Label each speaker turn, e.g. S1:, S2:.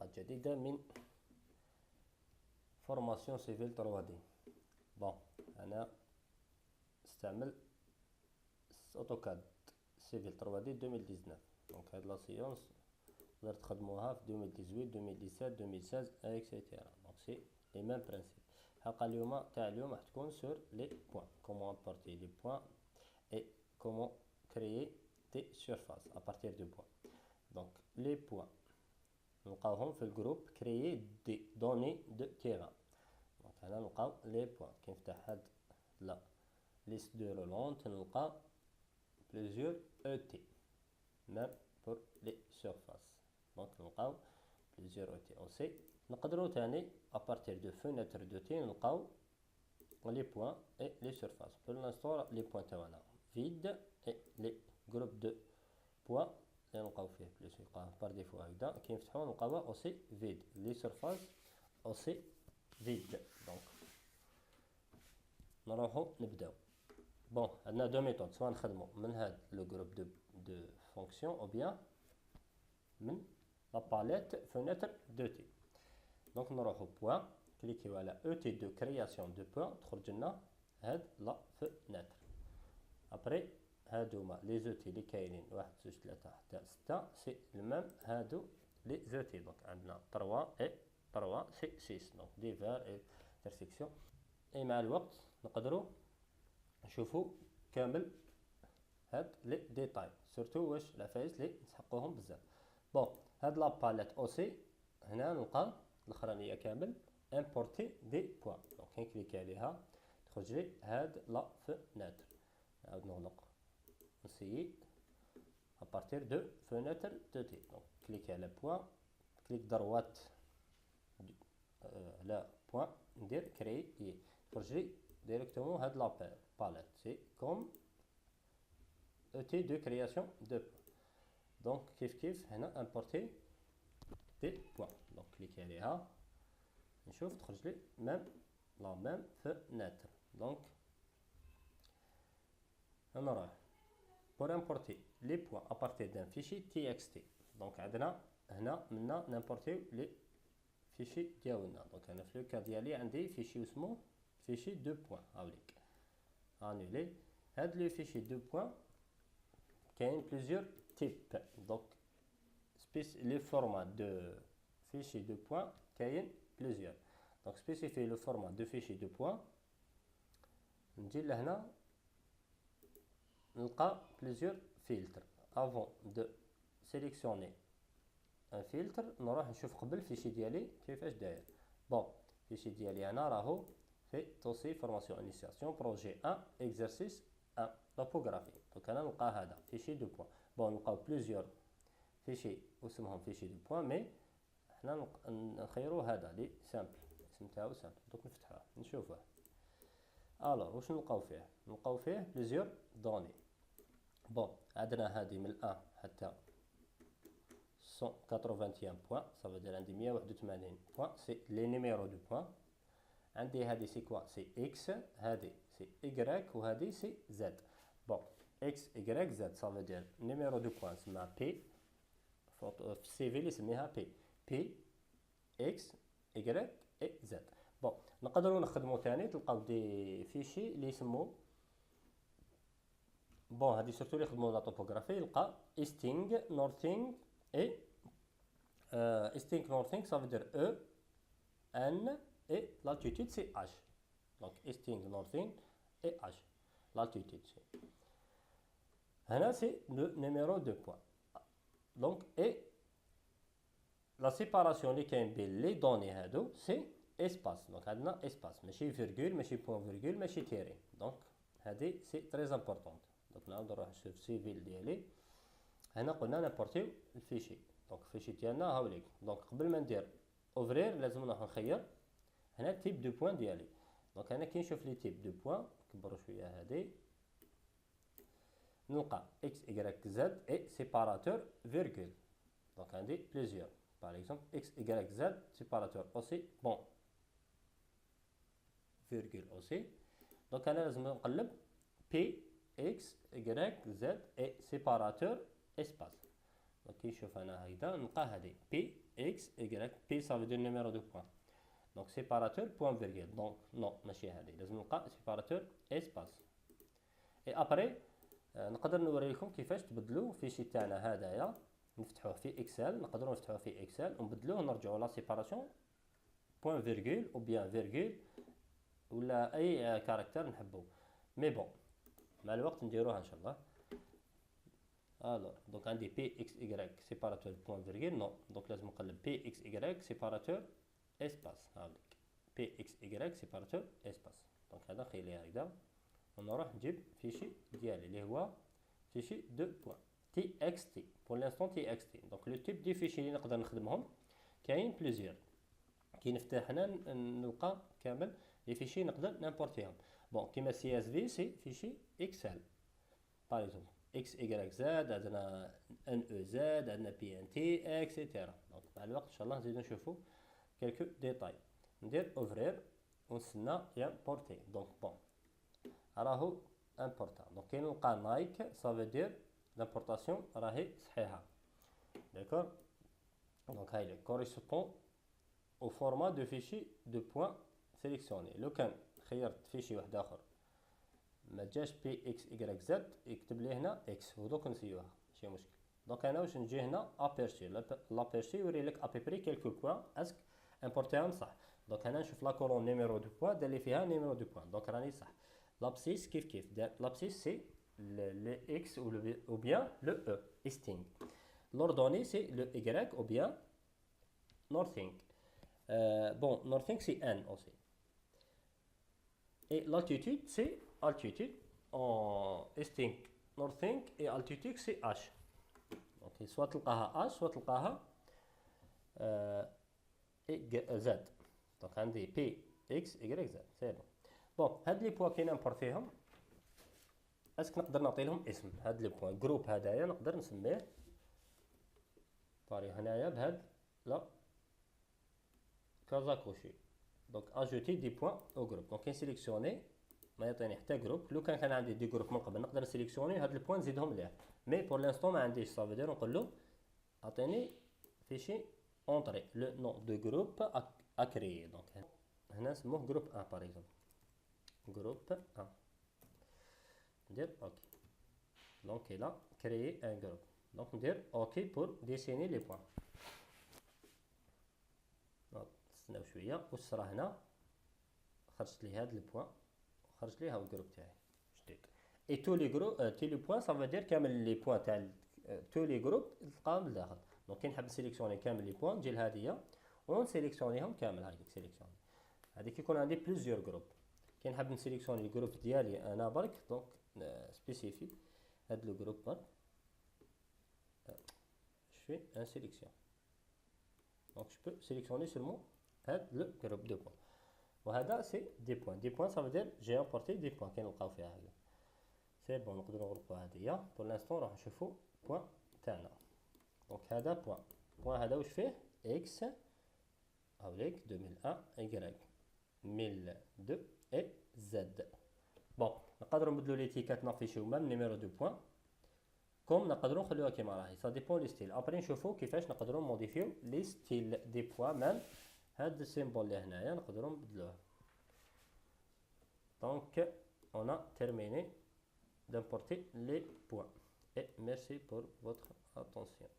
S1: حلقة جديدة من فورماسيون سيفيل 3D. بون أنا استعمل أوتوكاد سيفيل 3D 2019. دونك هاد لا سيونس تقدر تخدموها في 2018 2017 2016 اكسيتيرا. دونك سي لي ميم برانسيب. الحلقة تاع اليوم راح تكون سور لي بوين، كومون امبورتي لي بوين et comment créer des surfaces à partir de points. Donc les points نلقاوهم في الجروب créer des données de terrain. donc هنا نلقاو les points. كي نفتح هاد لا liste de Rolland نلقى plusieurs ET même pour les surfaces. donc نلقاو plusieurs ET aussi. نقدروا تاني à partir de fenêtre de T نلقاو les points et les surfaces. pour l'instant les points تاعنا vide et les groupes de points اللي نلقاو فيه بليس يلقاه بار ديفو هكذا. كي نفتحو نلقاوها اوسي فيد. لي سيرفاس اوسي فيد. دونك نروحو نبداو. بون عندنا دو ميثود، سواء نخدمو من هاد لو جروب دو فونكسيون او بيان من لا باليت فونيتر دو تي. دونك نروحو بوين كليكيو على او تي دو كرياسيون دو بوين تخرج لنا هاد لا فونيتر. ابري هادوما لي زوتي اللي كاينين 1 2 3 حتى 6 سي المام هادو لي زوتي. دونك عندنا 3 اي 3 سي 6. دونك ديفار اي انترسيكسيون. اي مع الوقت نقدروا نشوفوا كامل هاد لي ديتاي، سورتو واش العفايس اللي نسحقوهم بزاف. بون هاد لا باليت اوسي هنا نلقى الاخرانيه كامل امبورتي دي بوين. دونك كي نكليكي عليها تخرج لي هاد لا فونيتر. نعاود نغلق نسيي à partir de fenêtre de T. donc cliquez على point, clic droite على point ندير créer تخرج لي directement هاد لا palette. c'est comme outil de création de points. donc كيف هنا importer des points. donc cliquez عليها نشوف تخرج لي même la même fenêtre. donc نروح pour importer les points à partir d'un fichier txt. donc عندنا هنا منا نimporter les fichiers ديالنا. donc انا في لو كا ديالي عندي فيشي اسمه فيشي دو بوين. هاوليك انولي هاد لو فيشي دو بوين كاين plusieurs types. donc les formats de fichier de points كاين plusieurs. donc spécifier le format de fichier de points نجي لهنا نلقى plusieurs filtres. avant de sélectionner un filtre نروح نشوف قبل الفيشي ديالي كيفاش داير. بون الفيشي ديالي انا راهو في توصي فورماسيون انيسياسيون بروجي 1 اكزرسيس 1 توبوغرافي. دونك انا نلقى هذا فيشي دو بوين. بون نلقاو بليزيور فيشي واسمهم فيشي دو بوين، مي حنا نخيرو هذا لي سامبل، الاسم تاعو سامبل. دونك نفتحوه نشوفوه. الوغ واش نلقاو فيه بليزيور دوني. بون عندنا هذه من 1 حتى 181 بوين، صافي دير عندي 181 بوين سي لي نيميرو دو بوين. عندي هذه سي كوا سي اكس، هذه سي ايكغيك، وهذه سي زد. بون اكس ايكغيك زد صافي دير نيميرو دو بوين سما بي في السي في اللي سميها بي اكس ايكغيك اي زد. بون نقدروا نخدموا ثاني تلقاو دي فيشي اللي يسمو بون هادي سورتو اللي يخدموا لا توبوغرافي يلقى استينغ نورثينغ اي استينغ نورثينغ صافي دير او ان اي لالتيتود سي اش. دونك استينغ نورثينغ اي اش لالتيتود سي. هنا سي لو نيميرو دو بوين. دونك اي لا سيباراسيون اللي كاين بين لي دوني هادو سي اسباس. دونك عندنا اسباس ماشي فيرغول ماشي بوين فيرغول ماشي تيري. دونك هادي سي تري امبورطونط. دونك نعاود نروح نشوف سيفيل ديالي. هنا قلنا نابورتيو الفيشي. دونك الفيشي ديالنا هاوليك. دونك قبل ما ندير اوفرير لازم نروح نخير هنا تيب دو بوين ديالي. دونك هنا كي نشوف لي تيب دو بوين نكبرو شويه هادي نلقى اكس ايكغيك زد اي سيباراتور فيرغول. دونك عندي بليزيور باغ اكزومبل اكس ايكغيك زد سيباراتور اوسي بون فيرغول اوسي. دونك انا لازم نقلب بي اكس ايكغيك زد اي سيباراتور اسباس. دونك كي نشوف انا هكذا نلقى هذه بي x, y. P ça veut dire numéro de points. Donc séparateur point virgule. Donc non ماشي هذه لازم نلقى séparateur espace. et après نقدر نوريكم كيفاش تبدلوا فيشي تاعنا هذايا نفتحوه في اكسل. نقدروا نفتحوه في اكسل ونبدلوه ونرجعوا لا سيباراسيون بوين فيرغول او بيان فيرغول ولا اي كاركتر نحبو. مي بون مع الوقت نديروها ان شاء الله. الوغ دونك عندي بي اكس ايغريك سيباراتور بوين فيرغول نو. دونك لازم نقلب بي اكس ايغريك سيباراتور اسباس. هاوليك بي اكس ايغريك سيباراتور اسباس. دونك هذا نخليها هكذا ونروح نجيب فيشي ديالي اللي هو فيشي دو بوين تي اكس تي. بور لانستون تي اكس تي. دونك لو تيب دي فيشي اللي نقدر نخدمهم كاين بليزيور. كي نفتح هنا نلقى كامل لي فيشي نقدر نامبورتيهم. بون كيما سي اس في سي فيشي اكسل باغ اكزومبل اكس ايغريك زاد عندنا ان او زاد عندنا بي ان تي اكسيتيرا. دونك مع الوقت ان شاء الله نزيدو نشوفو كالكو ديتاي. ندير اوفرير ونستنى يامبورتي. دونك بون راهو امبورتا. دونك كي نلقى نايك صافي دير لامبورطاسيون راهي صحيحه. داكور. دونك هاي لي كوريسبون au format de fichier de point sélectionné. لو كان خيرت فيشي واحد اخر ما جاش بي اكس اي زد يكتب لي هنا اكس ودوك نسيوها ماشي مشكل. دونك انا واش نجي هنا ابيرشي لابيرشي يوري لك ابيبري كيلكو بوين اسك امبورتيهم صح. دونك انا نشوف لا كولون نيميرو دو بوين دار لي فيها نيميرو دو بوين. دونك راني صح. l'abscisse كيف كيف دار l'abscisse c'est le x ou bien le e string. l'ordonnée c'est le y ou bien nothing. Bon nothing c'est n aussi. et l'altitude c'est altitude en string nothing et altitude c'est h. donc soit تلقاها h soit تلقاها z. donc عندي p x y z c'est bon. بون هاد لي بوان كي نامبورتيهم اسك نقدر نعطي لهم اسم. هاد لي بوان جروب هدايا نقدر نسميه طاري هنايا بهاد لا كازاكوشي. دونك اجوتي دي بوان او جروب. دونك كي نسيليكسيوني ما يعطيني حتى جروب. لو كان عندي دي جروب من قبل نقدر نسيليكسيوني هاد البوان نزيدهم ليه. مي بور لانستون ما عنديش صافي دير نقول له اعطيني فيشي اونطري لو نون دو جروب ا كريي. دونك هنا نسموه جروب 1 باغ اكزومبل groupe 1. Dire OK. Donc il a créé un groupe. Donc dire OK pour dessiner les points. نستناو شويه واش صرا هنا. خرجت لي هاد البوان وخرج لي ها الجروب تاعي جديد. اي تو لي جروب تي لي بوان سا فادير كامل لي بوان تاع تو لي جروب تلقاهم لداخل. دونك كي نحب نسيليكسيوني كامل لي بوان نجي لهاديه ونسيليكسيونيهم كامل. هاكي سيليكسيوني هذيك يكون عندي بليزيور جروب. كي نحب نسيليكسيوني الجروب ديالي انا برك دونك سبيسيفي هاد لو جروب برك je fais un sélection. donc je peux sélectionner seulement هاد لو جروب دو بوان. وهذا سي دي بوان. دي بوان ça veut dire j'ai importé دي بوان. كي نلقاو فيها هكذا سي بون نقدروا نغلقوا هادية. بور لانستون راح نشوفوا بوان تاعنا. دونك هذا بوان. بوان هذا واش فيه اكس هاوليك 2001 y 1002 et z. بون نقدروا نبدلوا لي تيكات نافيشيو ميم نيميرو دو بوان كوم نقدروا نخليوها كيما راهي. سا ديبون لي ستيل. ابري نشوفوا كيفاش نقدروا موديفيو لي ستيل دي بوان. ميم هاد السيمبول اللي هنايا نقدروا نبدلوه. دونك on a terminé d'importer les points et merci pour votre attention.